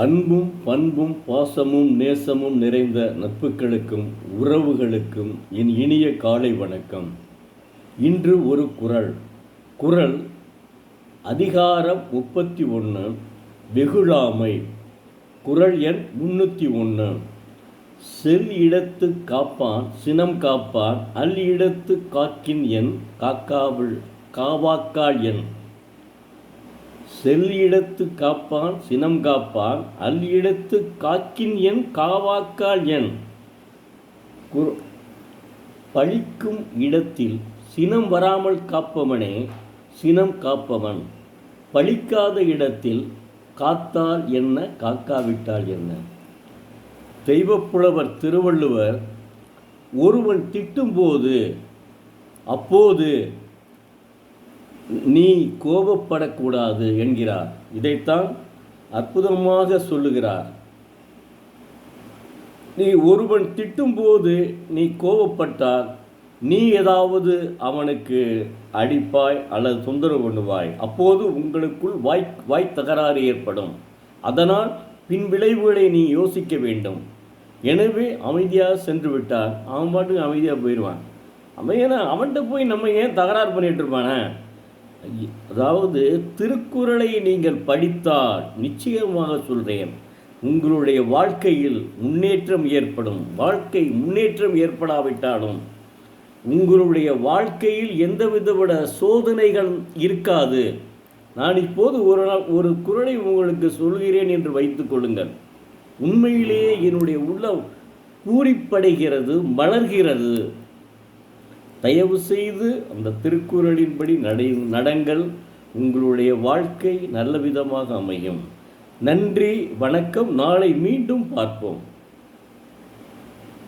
அன்பும் பண்பும் பாசமும் நேசமும் நிறைந்த நட்புகளுக்கும் உறவுகளுக்கும் என் இனிய காலை வணக்கம். இன்று ஒரு குறள் அதிகாரம் 31 வெகுளாமை. குறள் எண் 301. செல் இடத்து காப்பான் சினம் காப்பான் அல் இடத்து காக்கின் என் காவாக்கால் என். செல் இடத்து காப்பான் சினம் காப்பான் அல் இடத்து காக்கின் என் காவாக்கால் என். பழிக்கும் இடத்தில் சினம் வராமல் காப்பவனே சினம் காப்பவன். பழிக்காத இடத்தில் காத்தால் என்ன காக்காவிட்டால் என்ன. தெய்வப்புலவர் திருவள்ளுவர் ஒருவன் திட்டும்போது அப்போது நீ கோபப்படக்கூடாது என்கிறார். இதைத்தான் அற்புதமாக சொல்லுகிறார். நீ ஒருவன் திட்டும்போது நீ கோபப்பட்டால் நீ ஏதாவது அவனுக்கு அடிப்பாய் அல்லது தொந்தரவு பண்ணுவாய். அப்போது உங்களுக்குள் வாய் தகராறு ஏற்படும். அதனால் பின் விளைவுகளை நீ யோசிக்க வேண்டும். எனவே அமைதியாக சென்று விட்டால் அவன் பாட்டுக்கு அமைதியாக போயிடுவான். அவன்கிட்ட போய் நம்ம ஏன் தகராறு பண்ணிட்டு இருப்பானே. அதாவது திருக்குறளை நீங்கள் படித்தால் நிச்சயமாக சொல்கிறேன், உங்களுடைய வாழ்க்கையில் முன்னேற்றம் ஏற்படும். வாழ்க்கை முன்னேற்றம் ஏற்படாவிட்டாலும் உங்களுடைய வாழ்க்கையில் எந்தவித சோதனைகள் இருக்காது. நான் இப்போது ஒரு குறளை உங்களுக்கு சொல்கிறேன் என்று வைத்துக் கொள்ளுங்கள். உண்மையிலேயே என்னுடைய உள்ளம் பூரிப்படைகிறது, மலர்கிறது. தயவு செய்து அந்த திருக்குறளின்படி நடங்கள். உங்களுடைய வாழ்க்கை நல்ல விதமாக அமையும். நன்றி, வணக்கம். நாளை மீண்டும் பார்ப்போம்.